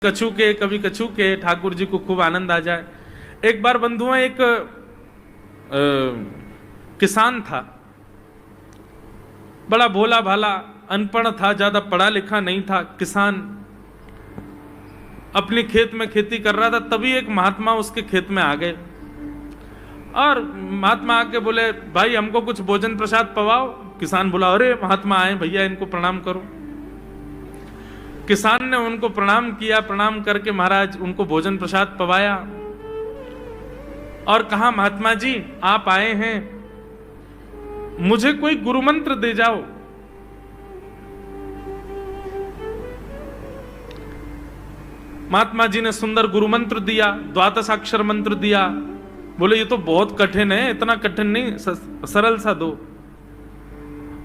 कछू के कभी कछू के, ठाकुर जी को खूब आनंद आ जाए। एक बार बंधुआ एक किसान था, बड़ा भोला भाला, अनपढ़ था, ज्यादा पढ़ा लिखा नहीं था। किसान अपने खेत में खेती कर रहा था, तभी एक महात्मा उसके खेत में आ गए और महात्मा आके बोले, भाई हमको कुछ भोजन प्रसाद पवाओ। किसान बोला, अरे महात्मा आए भैया, इनको प्रणाम करो। किसान ने उनको प्रणाम किया, प्रणाम करके महाराज उनको भोजन प्रसाद पवाया और कहा, महात्मा जी आप आए हैं, मुझे कोई गुरु मंत्र दे जाओ। महात्मा जी ने सुंदर गुरु मंत्र दिया, द्वादशाक्षर मंत्र दिया। बोले ये तो बहुत कठिन है, इतना कठिन नहीं, सरल सा दो।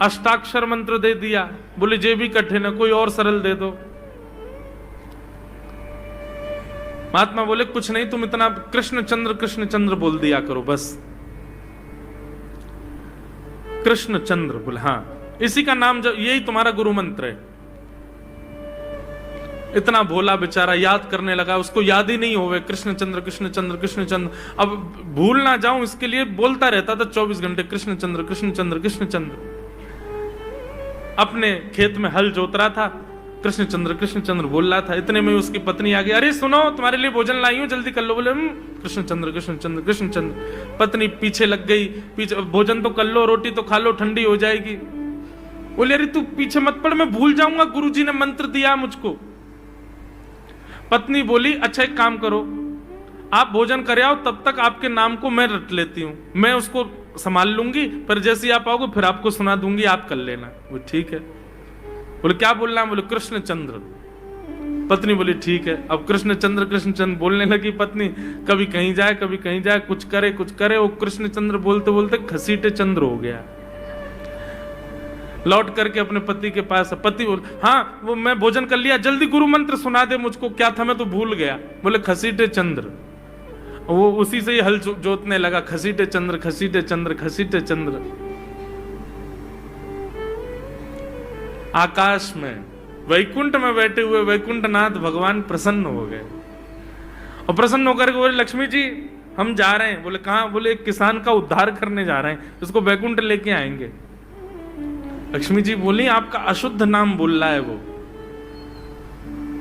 अष्टाक्षर मंत्र दे दिया। बोले ये भी कठिन है, कोई और सरल दे दो। महात्मा बोले कुछ नहीं, तुम इतना कृष्ण चंद्र बोल दिया करो बस। कृष्ण चंद्र बोले, हाँ इसी का नाम, जब यही तुम्हारा गुरु मंत्र है। इतना भोला बेचारा याद करने लगा, उसको याद ही नहीं होवे कृष्ण चंद्र कृष्ण चंद्र कृष्ण चंद्र। अब भूल ना जाऊं इसके लिए बोलता रहता था 24 घंटे, कृष्ण चंद्र कृष्ण चंद्र कृष्ण चंद्र। अपने खेत में हल जोत रहा था, कृष्ण चंद्र बोल रहा था। इतने में उसकी पत्नी आ गई, अरे सुनो तुम्हारे लिए भोजन लाई हूं, जल्दी कर लो। बोले कृष्ण चंद्र कृष्ण चंद्र कृष्ण चंद्र। पत्नी पीछे लग गई, पीछे, भोजन तो कर लो, रोटी तो खा लो, ठंडी हो जाएगी। बोले अरे तू पीछे मत पड़, मैं भूल जाऊंगा, गुरुजी ने मंत्र दिया मुझको। पत्नी बोली, अच्छा एक काम करो, आप भोजन कर आओ, तब तक आपके नाम को मैं रट लेती हूं, मैं उसको संभाल लूंगी, पर जैसे आप आओगे फिर आपको सुना दूंगी, आप कर लेना। वो ठीक है। बोले क्या बोलना है? बोले कृष्ण चंद्र। पत्नी बोली ठीक है। अब कृष्ण चंद्र बोलने लगी पत्नी, कभी कहीं जाए कभी कहीं जाए, कुछ करे। वो कृष्ण चंद्र बोलते बोलते घसीटे चंद्र हो गया। लौट करके अपने पति के पास, पति बोल, हाँ वो मैं भोजन कर लिया, जल्दी गुरु मंत्र सुना दे मुझको, क्या था मैं तो भूल गया। बोले घसीटे चंद्र। वो उसी से ही हल जोतने लगा, घसीटे चंद्र घसीटे चंद्र घसीटे चंद्र। आकाश में वैकुंठ में बैठे हुए वैकुंठनाथ भगवान प्रसन्न हो गए और प्रसन्न होकर के बोले, लक्ष्मी जी हम जा रहे हैं। बोले कहां? बोले एक किसान का उद्धार करने जा रहे हैं, उसको वैकुंठ लेके आएंगे। लक्ष्मी जी बोली, आपका अशुद्ध नाम बोल रहा है वो,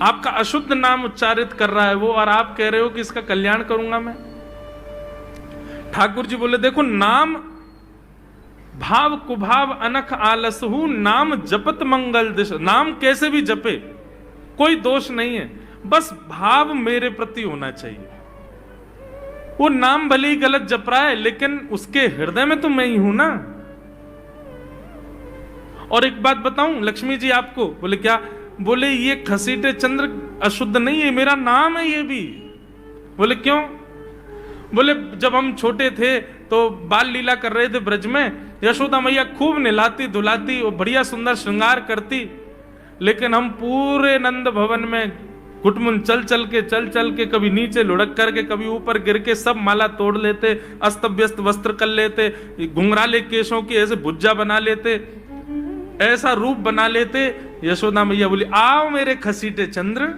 आपका अशुद्ध नाम उच्चारित कर रहा है वो, और आप कह रहे हो कि इसका कल्याण करूंगा मैं। ठाकुर जी बोले, देखो नाम भाव कुभाव अनख आलसहु, नाम जपत मंगल दिश। नाम कैसे भी जपे कोई दोष नहीं है, बस भाव मेरे प्रति होना चाहिए। वो नाम भले ही गलत जप रहा है, लेकिन उसके हृदय में तो मैं ही हूं ना। और एक बात बताऊं लक्ष्मी जी आपको। बोले क्या? बोले ये घसीटे चंद्र अशुद्ध नहीं है, मेरा नाम है ये भी। बोले क्यों? बोले जब हम छोटे थे तो बाल लीला कर रहे थे ब्रज में, यशोदा मैया खूब नहलाती धुलाती और बढ़िया सुंदर श्रृंगार करती, लेकिन हम पूरे नंद भवन में घुटमुन चल चल के कभी नीचे लुढ़क करके कभी ऊपर गिर के सब माला तोड़ लेते, अस्त व्यस्त वस्त्र कर लेते, घुंघराले केशों की ऐसे भुज्जा बना लेते, ऐसा रूप बना लेते। यशोदा मैया बोली, आओ मेरे घसीटे चंद्र,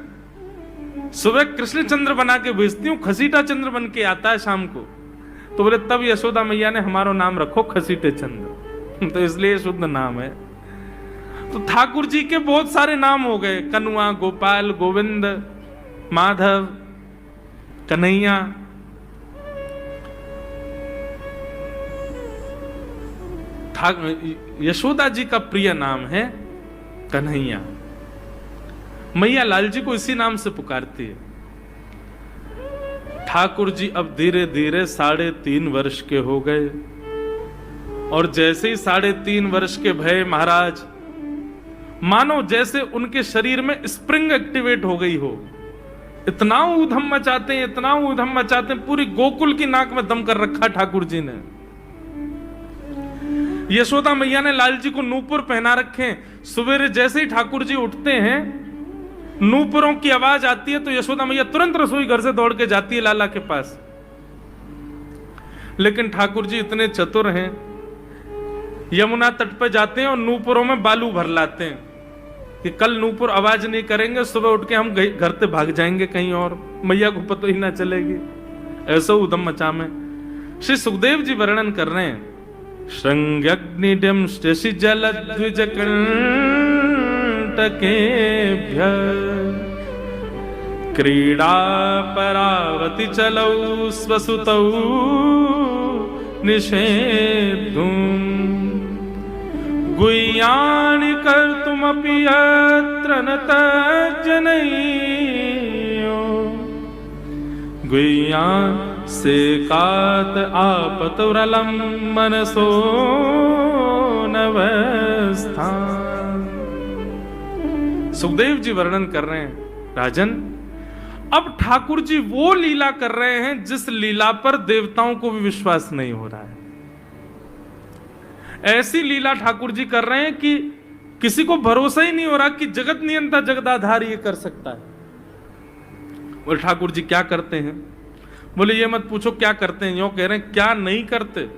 सुबह कृष्ण चंद्र बना के भेजती हूँ, घसीटा चंद्र बन के आता है शाम को। तो बोले तब यशोदा मैया ने हमारा नाम रखो घसीटे चंद्र, तो इसलिए शुद्ध नाम है। तो ठाकुर जी के बहुत सारे नाम हो गए, कनुआ, गोपाल, गोविंद, माधव, कन्हैया। यशोदा जी का प्रिय नाम है कन्हैया। मैया लाल जी को इसी नाम से पुकारती है। ठाकुर जी अब धीरे धीरे 3.5 वर्ष के हो गए, और जैसे ही 3.5 वर्ष के भय महाराज, मानो जैसे उनके शरीर में स्प्रिंग एक्टिवेट हो गई हो। इतना ऊधम मचाते हैं, इतना ऊधम मचाते हैं, पूरी गोकुल की नाक में दम कर रखा ठाकुर जी ने। यशोदा मैया ने लाल जी को नूपुर पहना रखे। सवेरे जैसे ही ठाकुर जी उठते हैं, नूपुरों की आवाज आती है तो यशोदा मैया तुरंत रसोई घर से दौड़ के जाती है लाला के पास। लेकिन ठाकुर जी इतने चतुर हैं, यमुना तट पर जाते हैं और नूपुरों में बालू भर लाते हैं। कि कल नूपुर आवाज नहीं करेंगे, सुबह उठ के हम घर से भाग जाएंगे कहीं और, मैया को पता ही ना चलेगी। ऐसा उधम मचा में श्री सुखदेव जी वर्णन कर रहे हैं, श्रृंग्यग्निडम स्टेशि जल द्विज कंटकेभ्य क्रीडा परावति चलौ स्वसुतौ निषेधुम् गुह्यानि कर्तुमपि यत्र न तज्जनयो गुह्यान् सेकात आपतुरलं मनसो नवस्थान। सुखदेव जी वर्णन कर रहे हैं, राजन अब ठाकुर जी वो लीला कर रहे हैं जिस लीला पर देवताओं को भी विश्वास नहीं हो रहा है। ऐसी लीला ठाकुर जी कर रहे हैं कि किसी को भरोसा ही नहीं हो रहा कि जगत नियंता जगदाधार ये कर सकता है। बोले ठाकुर जी क्या करते हैं? बोले ये मत पूछो क्या करते हैं, यूं कह रहे हैं क्या नहीं करते।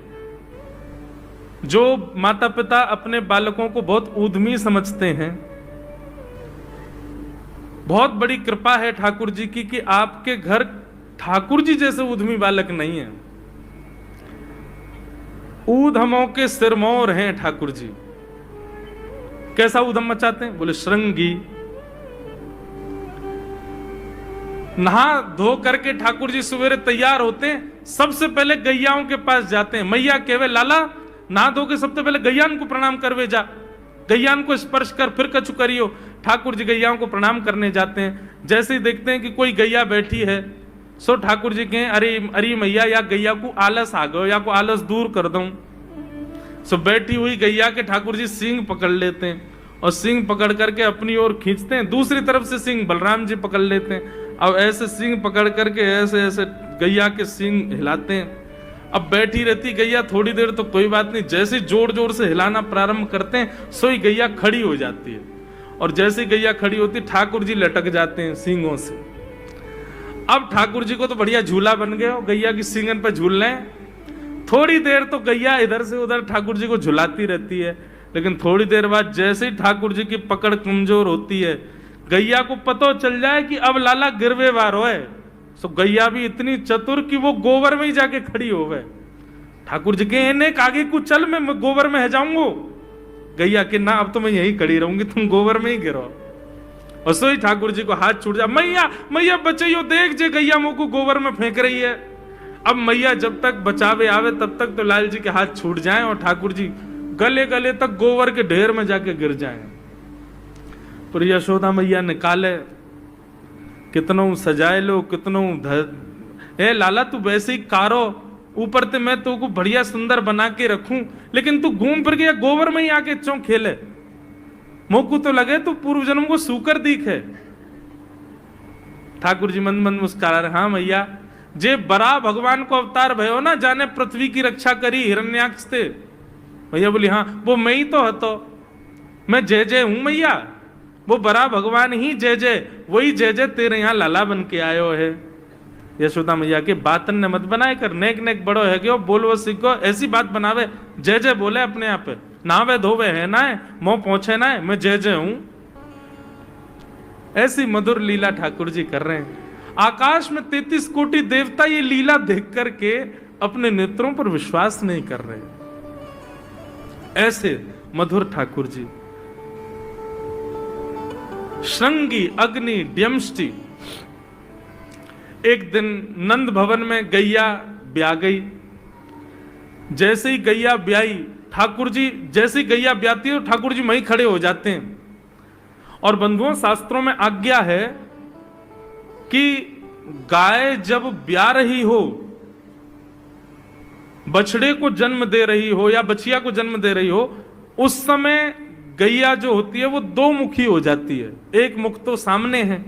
जो माता पिता अपने बालकों को बहुत ऊधमी समझते हैं, बहुत बड़ी कृपा है ठाकुर जी की कि आपके घर ठाकुर जी जैसे ऊधमी बालक नहीं है। ऊधमों के सिरमौर हैं ठाकुर जी। कैसा ऊधम मचाते हैं? बोले श्रृंगी नहा धो करके ठाकुर जी सवेरे तैयार होते हैं, सबसे पहले गैयाओं के पास जाते हैं। मैया कहवे लाला नहा धो के सबसे पहले गैयान को प्रणाम करवे जा, गैयान को स्पर्श कर फिर कछु करियो। ठाकुर जी गैयाओं को प्रणाम करने जाते हैं। जैसे ही देखते हैं कि कोई गैया बैठी है, सो ठाकुर जी कहें अरे अरे मैया या गैया को आलस आ गयो, या को आलस दूर कर दूं। सो बैठी हुई गैया के ठाकुर जी सींग पकड़ लेते हैं और सींग पकड़ करके अपनी ओर खींचते हैं। दूसरी तरफ से सींग बलराम जी पकड़ लेते हैं। अब ऐसे सींग पकड़ करके ऐसे ऐसे गैया के सींग हिलाते हैं। अब बैठी रहती गैया थोड़ी देर तो कोई बात नहीं, जैसे जोर जोर से हिलाना प्रारंभ करते हैं सोई गैया खड़ी हो जाती है। और जैसे गैया खड़ी होती ठाकुर जी लटक जाते हैं सींगों से। अब ठाकुर जी को तो बढ़िया झूला बन गया, गैया की सींगन पर झूल रहे हैं। थोड़ी देर तो गैया इधर से उधर ठाकुर जी को झुलाती रहती है, लेकिन थोड़ी देर बाद जैसे ही ठाकुर जी की पकड़ कमजोर होती है, गैया को पता चल जाए कि अब लाला गिरवे वार है। सो गैया भी इतनी चतुर कि वो गोबर में ही जाके खड़ी हो गए। ठाकुर जी के आगे कुछ चल, मैं गोबर में है जाऊंगा। गैया के ना अब तो मैं यही खड़ी रहूंगी, तुम गोबर में ही गिरो। और सो ही ठाकुर जी को हाथ छूट जा, मैया मैया बचाइयो, देख जे गैया मुंह को गोबर में फेंक रही है। अब मैया जब तक बचावे आवे तब तक तो लाल जी के हाथ छूट जाएं और ठाकुर जी गले गले तक गोबर के ढेर में जाके गिर जाएं। पर यशोदा मैया निकाले, कितनों सजाए लो, कितनों ए लाला तू वैसे ही कारो, ऊपर ते मैं तो को बढ़िया सुंदर बना के रखूं, लेकिन तू घूम फिर गया गोबर में ही आके चौं खेले। मोकू तो लगे तू पूर्व जन्म को सूकर दीख है। ठाकुर जी मंद मंद मुस्कुरा रहे, हाँ मैया जे बरा भगवान को अवतार भयो ना, जाने पृथ्वी की रक्षा करी हिरण्याक्ष थे। भैया बोली हाँ वो मैं ही तो हतो, मैं जय जय हूं मैया, वो बरा भगवान ही जय जय, वही जय जय तेरे यहाँ लाला बन के आयो है। यशोदा मैया के बातन ने मत बनाए कर, नेक नेक बड़ो है क्यों बोलवो सीखो, ऐसी बात बनावे, जय जय बोले अपने आप पे, नावे धोवे है ना है, मोह पहुंचे ना है, मैं जय जय हूं। ऐसी मधुर लीला ठाकुर जी कर रहे हैं। आकाश में 33 कोटि देवता ये लीला देख करके अपने नेत्रों पर विश्वास नहीं कर रहे। ऐसे मधुर ठाकुर जी। श्रृंगी अग्नि ड्यमष्टि। एक दिन नंद भवन में गैया ब्याह गई। जैसे ही गैया ब्याई, ठाकुर जी जैसे ही गैया ब्याती है ठाकुर जी वहीं खड़े हो जाते हैं। और बंधुओं शास्त्रों में आज्ञा है कि गाय जब ब्याह रही हो, बछड़े को जन्म दे रही हो या बछिया को जन्म दे रही हो, उस समय गैया जो होती है वो दो मुखी हो जाती है। एक मुख तो सामने है,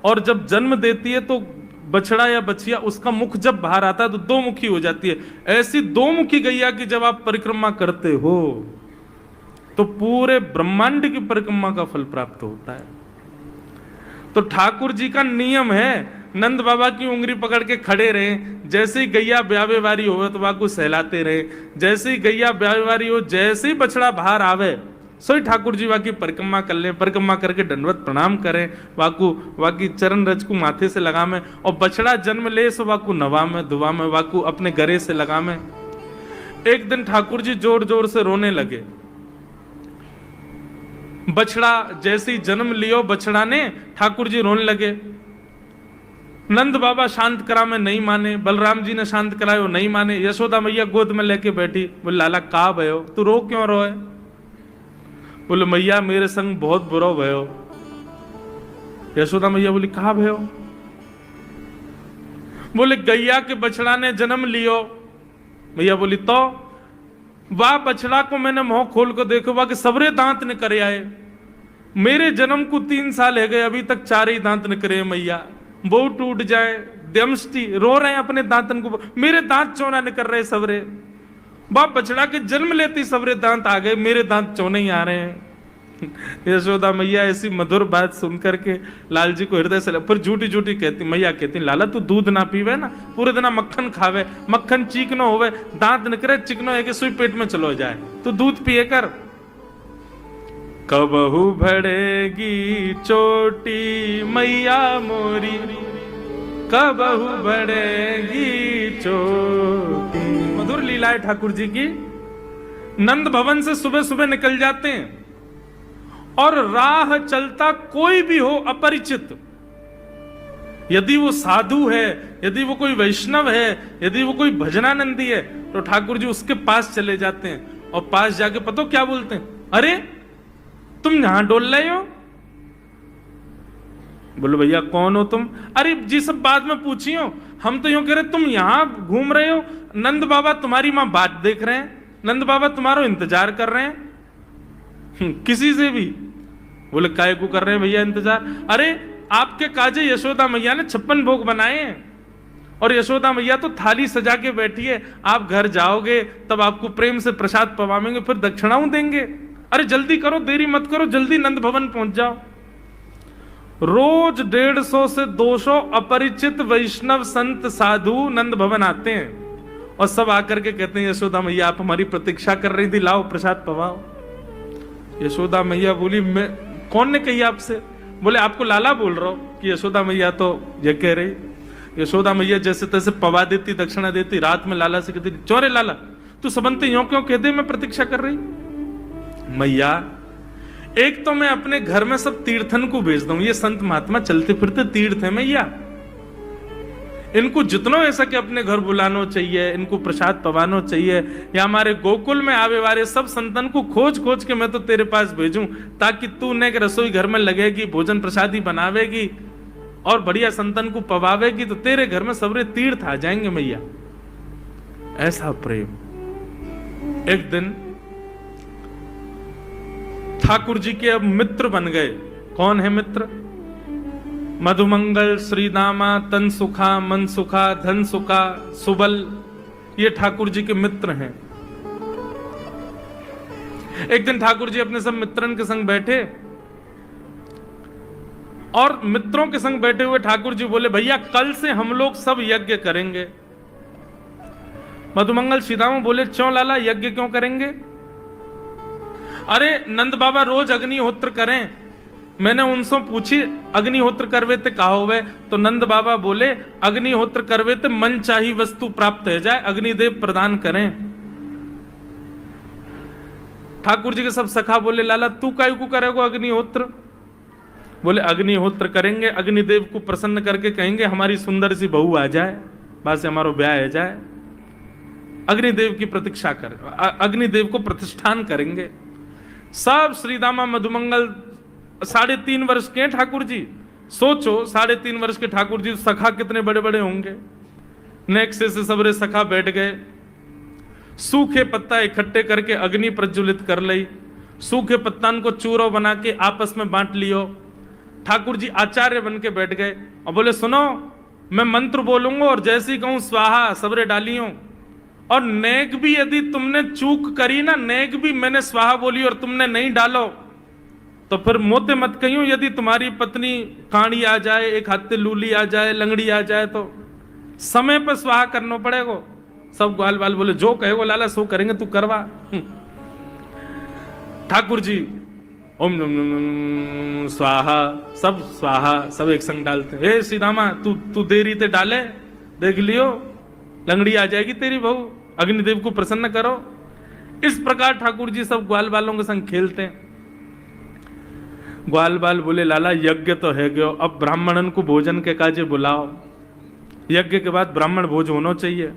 और जब जन्म देती है तो बछड़ा या बछिया उसका मुख जब बाहर आता है तो दो मुखी हो जाती है। ऐसी दो मुखी गैया की जब आप परिक्रमा करते हो तो पूरे ब्रह्मांड की परिक्रमा का फल प्राप्त होता है। तो ठाकुर जी का नियम है, नंद बाबा की उंगली पकड़ के खड़े रहे, जैसे ही गैया ब्यावे वारी हो तो वहां को सहलाते रहे, जैसे ही गैया ब्यावे वारी हो, जैसे ही बछड़ा बाहर आवे सोई ठाकुर जी वाकी परिक्रमा कर ले, परिक्रमा करके दंडवत प्रणाम करें, वाकू वाकी चरण रज को माथे से लगा में, और बछड़ा जन्म ले सो वाकू नवा में दुआ में, वाकू अपने गरे से लगा में। एक दिन ठाकुर जी जोर जोर से रोने लगे। बछड़ा जैसे ही जन्म लियो बछड़ा ने, ठाकुर जी रोने लगे। नंद बाबा शांत करा में नहीं माने, बलराम जी ने शांत करायो नहीं माने। यशोदा मैया गोद में लेके बैठी, बोले लाला का भयो, तू रो क्यों रोए? बोले मैया मेरे संग बहुत बुरा भयो। यशोदा मैया बोली कहा भयो? बोले गैया के बछड़ा ने जन्म लियो। मैया बोली तो वाह बछड़ा को मैंने मुंह खोल को देखो, वाह के सबरे दांत निकरे आए। मेरे जन्म को 3 साल है गए, अभी तक 4 ही दांत निकरे मैया। वो टूट जाए दमष्टी रो रहे हैं अपने दांतन को, मेरे दांत चौना निकल रहे सबरे। बाप बछड़ा के जन्म लेते सबरे दांत आ गए, मेरे दांत चौने ही आ रहे हैं। यशोदा मैया ऐसी मधुर बात सुनकर के लाल जी को हृदय से फिर झूठी झूठी कहती, मैया कहती लाला तू दूध ना पीवे ना, पूरे दिन मक्खन खावे, मक्खन चीकनो होवे, दांत निकले चिकनो है कि सुई पेट में चलो जाए, तू दूध पिए कर। कबहू भड़ेगी चोटी मैया मोरी, कबहू भड़ेगी चोटी। मधुर लीला है ठाकुर जी की। नंद भवन से सुबह सुबह निकल जाते हैं और राह चलता कोई भी हो अपरिचित, यदि वो साधु है, यदि वो कोई वैष्णव है, यदि वो कोई भजनानंदी है, तो ठाकुर जी उसके पास चले जाते हैं और पास जाके पता क्या बोलते हैं, अरे तुम यहां डोल रहे हो? बोलो भैया कौन हो तुम? अरे जी सब बाद में पूछियो, हम तो यूं कह रहे तुम यहां घूम रहे हो, नंद बाबा तुम्हारी मां बात देख रहे हैं, नंद बाबा तुम्हारा इंतजार कर रहे हैं। किसी से भी? बोले काय को कर रहे हैं भैया इंतजार? अरे आपके काजे यशोदा मैया ने 56 भोग बनाए हैं और यशोदा मैया तो थाली सजा के बैठी है, आप घर जाओगे तब आपको प्रेम से प्रसाद पवाएंगे, फिर दक्षिणाओं देंगे। अरे जल्दी करो, देरी मत करो, जल्दी नंद भवन पहुंच जाओ। रोज 150 से 200 अपरिचित वैष्णव संत साधु नंद भवन आते हैं और सब आकर के कहते हैं यशोदा मैया आप हमारी प्रतीक्षा कर रही थी, लाओ प्रसाद पवाओ। यशोदा मैया बोली मैं कौन ने कही आपसे? बोले आपको लाला बोल रहा हूं कि यशोदा मैया तो ये कह रही। यशोदा मैया जैसे तैसे पवा देती, दक्षिणा देती, रात में लाला से कहती चोरे लाला तू सबंते यूं क्यों कहते मैं प्रतीक्षा कर रही? मैया एक तो मैं अपने घर में सब तीर्थन को भेज दूं, ये संत महात्मा चलते फिरते तीर्थ है मैया, इनको जितना ऐसा कि अपने घर बुलाना चाहिए, इनको प्रसाद पवाना चाहिए, या हमारे गोकुल में आवे वाले सब संतन को खोज खोज के मैं तो तेरे पास भेजूं ताकि तू ने रसोई घर में लगेगी, भोजन प्रसादी बनावेगी और बढ़िया संतन को पवावेगी तो तेरे घर में सबरे तीर्थ आ जाएंगे मैया। ऐसा प्रेम। एक दिन ठाकुर जी के अब मित्र बन गए। कौन है मित्र? मधुमंगल, श्रीदामा, तन सुखा, मन सुखा, धन सुखा, सुबल, ये ठाकुर जी के मित्र हैं। एक दिन ठाकुर जी अपने सब मित्रन के संग बैठे और मित्रों के संग बैठे हुए ठाकुर जी बोले भैया कल से हम लोग सब यज्ञ करेंगे। मधुमंगल, श्रीदामा बोले क्यों लाला यज्ञ क्यों करेंगे? अरे नंद बाबा रोज अग्निहोत्र करें, मैंने उनसे पूछी अग्निहोत्र करवे ते कहा हुए, तो नंद बाबा बोले अग्निहोत्र करवे ते मन चाही वस्तु प्राप्त हो जाए, अग्निदेव प्रदान करें। ठाकुर जी के सब सखा बोले लाला तू काय को करेगो अग्निहोत्र? बोले अग्निहोत्र करेंगे, अग्निदेव को प्रसन्न करके कहेंगे हमारी सुंदर सी बहू आ जाए, बस से हमारा ब्याह हो जाए। अग्निदेव की प्रतीक्षा कर, अग्निदेव को प्रतिष्ठान करेंगे। सब श्रीदामा मधुमंगल 3.5 वर्ष के ठाकुर जी, सोचो 3.5 वर्ष के ठाकुर जी, सखा कितने बड़े बड़े होंगे। नेक्स्ट से सबरे सखा बैठ गए, सूखे पत्ता इकट्ठे करके अग्नि प्रज्वलित कर ली, सूखे पत्तान को चूरो बना के आपस में बांट लियो। ठाकुर जी आचार्य बन के बैठ गए और बोले सुनो मैं मंत्र बोलूंगा और जैसे ही कहूं स्वाहा सबरे डालियो, और नेक भी यदि तुमने चूक करी ना, नेक भी मैंने स्वाहा बोली और तुमने नहीं डालो तो फिर मोते मत कहियो, यदि तुम्हारी पत्नी काणी आ जाए, एक हाथे लूली आ जाए, लंगड़ी आ जाए तो समय पर स्वाहा करना पड़ेगा। सब ग्वाल बाल बोले जो कहेगो लाला सो करेंगे, तू करवा। ठाकुर जी ओम नम नम नम स्वाहा, सब स्वाहा, सब एक संग डालते। हे श्री रामा तू देरी ते डाले, देख लियो लंगड़ी आ जाएगी तेरी बहू, अग्निदेव को प्रसन्न करो। इस प्रकार ठाकुर जी सब ग्वाल बालों के संग खेलते हैं। ग्वाल बाल बोले लाला यज्ञ तो है गयो, अब ब्राह्मणन को भोजन के काजे बुलाओ, यज्ञ के बाद ब्राह्मण भोज होना चाहिए।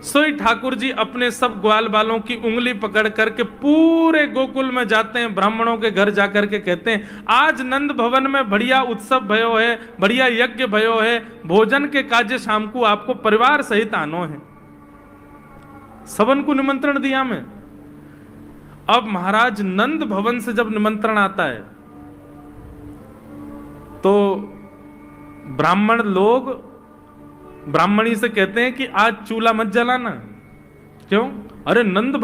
सोई ठाकुर जी अपने सब ग्वाल बालों की उंगली पकड़ करके पूरे गोकुल में जाते हैं, ब्राह्मणों के घर जाकर के कहते हैं आज नंद भवन में बढ़िया उत्सव भयो है, बढ़िया यज्ञ भयो है, भोजन के काजे शाम को आपको परिवार सहित आनो है। सबन को निमंत्रण दिया मैं। अब महाराज नंद भवन से जब निमंत्रण आता है तो ब्राह्मण लोग ब्राह्मणी से कहते हैं कि आज चूल्हा मत जलाना। क्यों? अरे नंद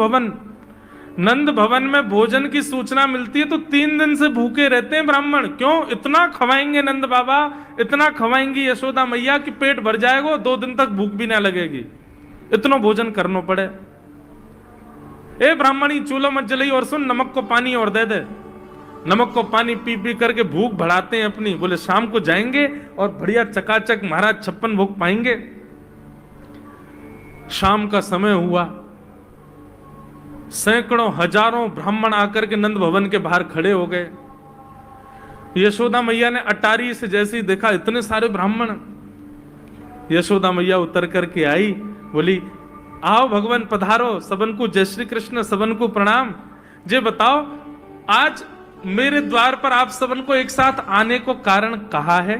भवन में भोजन की सूचना मिलती है तो 3 दिन से भूखे रहते हैं ब्राह्मण। क्यों? इतना खवाएंगे नंद बाबा, इतना खवाएंगी यशोदा मैया कि पेट भर जाएगा, 2 दिन तक भूख भी ना लगेगी, इतना भोजन करना पड़े। ए ब्राह्मणी चूल्हा मत जलाई, और सुन नमक को पानी और दे दे। नमक को पानी पी पी करके भूख बढ़ाते हैं अपनी। बोले शाम को जाएंगे और बढ़िया चकाचक महाराज 56 भोग पाएंगे। शाम का समय हुआ, सैकड़ों हजारों ब्राह्मण आकर के नंद भवन के बाहर खड़े हो गए। यशोदा मैया ने अटारी से जैसे ही देखा इतने सारे ब्राह्मण, यशोदा मैया उतर करके आई, बोली आओ भगवान पधारो, सबन को जय श्री कृष्ण, सबन को प्रणाम। जे बताओ आज मेरे द्वार पर आप सबन को एक साथ आने को कारण कहा है?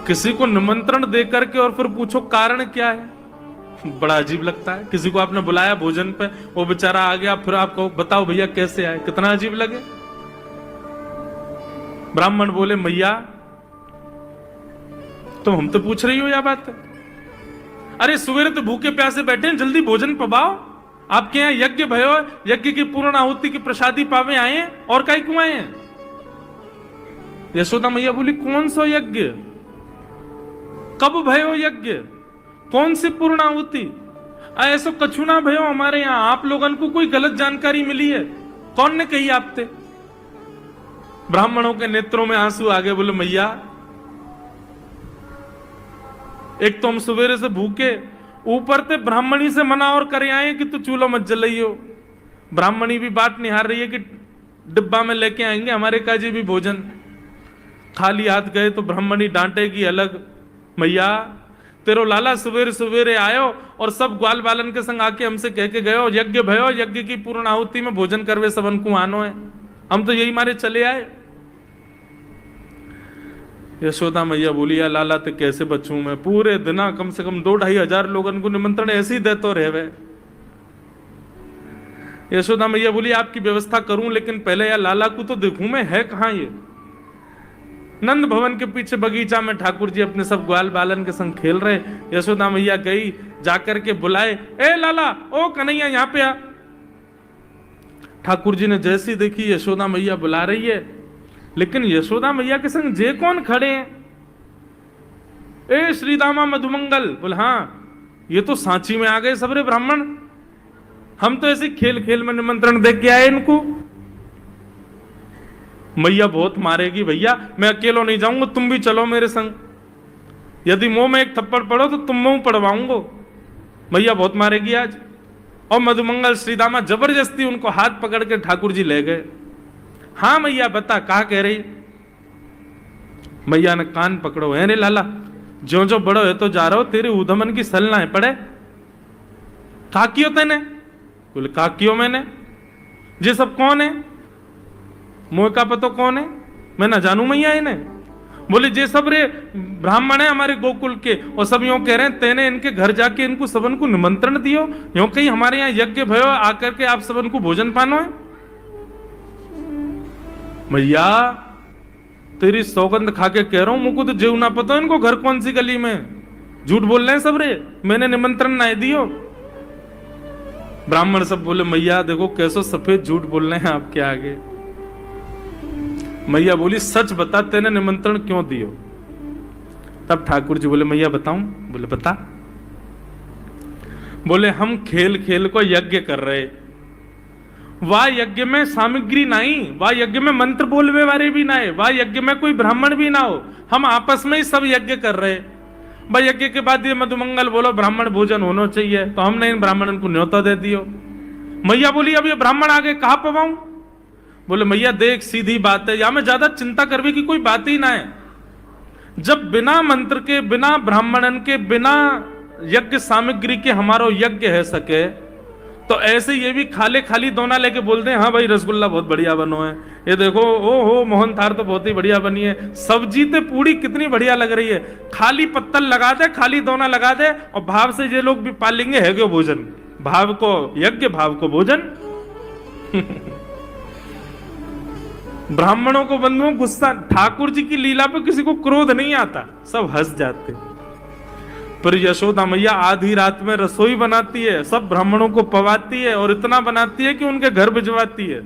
किसी को निमंत्रण देकर के और फिर पूछो कारण क्या है, बड़ा अजीब लगता है। किसी को आपने बुलाया भोजन पे, वो बेचारा आ गया, फिर आप कहो बताओ भैया कैसे आए, कितना अजीब लगे। ब्राह्मण बोले मैया तुम हमसे पूछ रही हो या बात? अरे सवेरे तो भूखे प्यासे बैठे हैं, जल्दी भोजन पबाओ। आपके यहां यज्ञ भयो, यज्ञ की पूर्ण आहुति की प्रसादी पावे आए हैं, और काई क्यों आए हैं? यशोदा मैया बोली कौन सा यज्ञ, कब भयो यज्ञ, कौन सी पूर्ण आहुति? ऐसा कछु ना भयो हमारे यहां, आप लोगों को कोई गलत जानकारी मिली है, कौन ने कही आपसे? ब्राह्मणों के नेत्रों में आंसू आ गए। बोले मैया एक तो हम सवेरे से भूखे, ऊपर से ब्राह्मणी से मना और करे आए कि तू चूल्हा मत जलाइयो। ब्राह्मणी भी बात निहार रही है कि डिब्बा में लेके आएंगे हमारे काजी भी भोजन। खाली हाथ गए तो ब्राह्मणी डांटेगी अलग। मैया तेरो लाला सवेरे सवेरे आयो और सब ग्वाल बालन के संग आके हमसे कह के गयो यज्ञ भयो, यज्ञ की पूर्ण आहुति में भोजन करवे सबन को आनो है, हम तो यही मारे चले आए। यशोदा मैया बोली या लाला ते कैसे बचूं मैं, पूरे दिना कम से कम 2-2.5 हजार लोगों को निमंत्रण ऐसे ही देते रहे। यशोदा मैया बोली आपकी व्यवस्था करूं, लेकिन पहले या लाला को तो देखूं मैं, है कहां ये? नंद भवन के पीछे बगीचा में ठाकुर जी अपने सब ग्वाल बालन के संग खेल रहे। यशोदा मैया गई, जाकर के बुलाए, ए लाला, ओ कन्हैया यहाँ पे आ। ठाकुर जी ने जैसी देखी यशोदा मैया बुला रही है, लेकिन यशोदा मैया के संग जे कौन खड़े हैं? ए श्रीदामा मधुमंगल। बोले हाँ ये तो सांची में आ गए सबरे ब्राह्मण, हम तो ऐसे खेल खेल में निमंत्रण दे के आए इनको। मैया बहुत मारेगी भैया, मैं अकेलो नहीं जाऊंगा, तुम भी चलो मेरे संग, यदि मुंह में एक थप्पड़ पड़ो तो तुम मुंह पड़वाऊंगा। मैया बहुत मारेगी आज। और मधुमंगल श्रीदामा जबरदस्ती उनको हाथ पकड़ के ठाकुर जी ले गए। हाँ मैया बता कहा कह रही? मैया ने कान पकड़ो, है रे लाला, जो जो बड़ो है तो जा रहा हो, तेरे उधमन की सल ना है पड़े। का कियो तेने? बोले का कियो मैंने? ये सब कौन है? मोह का पतो कौन है? मैं ना जानू मैया इन्हें। बोले जे सब रे ब्राह्मण है हमारे गोकुल के, और सब यूं कह रहे हैं तेने इनके घर जाके इनको सबन को निमंत्रण दियो, यूं कहीं हमारे यहाँ यज्ञ भयो आकर के आप सबन को भोजन पानो है। मैया तेरी सौगंध खा के कह रहा हूं, मुझको तो जीव ना पता इनको घर कौन सी गली में, झूठ बोल रहे हैं सब रे, मैंने निमंत्रण ना दियो। ब्राह्मण सब बोले मैया देखो कैसो सफेद झूठ बोल रहे हैं आपके आगे। मैया बोली सच बता तेने निमंत्रण क्यों दियो? तब ठाकुर जी बोले मैया बताऊं? बोले बता। बोले हम खेल खेल को यज्ञ कर रहे, वाह यज्ञ में सामग्री नहीं, वाह यज्ञ में मंत्र बोलवे वाले भी ना है, वाह यज्ञ में कोई ब्राह्मण भी ना हो, हम आपस में ही सब यज्ञ कर रहे। भाई यज्ञ के बाद ये मधुमंगल बोलो ब्राह्मण भोजन होना चाहिए, तो हमने इन ब्राह्मणों को न्योता दे दियो। मैया बोली अब ये ब्राह्मण आगे कहां पवाऊं? बोले मैया देख सीधी बात है, या में ज्यादा चिंता करने की कोई बात ही ना है। जब बिना मंत्र के, बिना ब्राह्मणन के, बिना यज्ञ सामग्री के हमारो यज्ञ है सके, तो ऐसे ये भी खाले खाली दोना लेके बोलते हैं हाँ भाई रसगुल्ला बहुत बढ़िया बनो है, ये देखो ओ हो मोहन थार तो बहुत ही बढ़िया बनी है, सब्जी तो पूरी कितनी बढ़िया लग रही है, खाली पत्तल लगा दे, खाली दोना लगा दे, और भाव से ये लोग भी पाल लेंगे है क्यों भोजन, भाव को यज्ञ भाव को भोजन। ब्राह्मणों को बंधुओं गुस्सा, ठाकुर जी की लीला पे किसी को क्रोध नहीं आता, सब हंस जाते। पर यशोदा मैया आधी रात में रसोई बनाती है, सब ब्राह्मणों को पवाती है, और इतना बनाती है कि उनके घर भिजवाती है।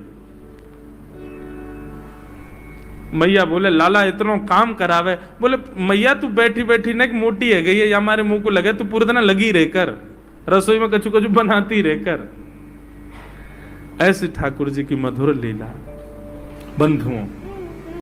मैया बोले लाला इतना काम करावे, बोले मैया तू बैठी बैठी ना मोटी है गई है, या हमारे मुंह को लगे तू पूरे दिन लगी रहकर रसोई में कछु कछु बनाती रहकर। ऐसी ठाकुर जी की मधुर लीला। बंधुओं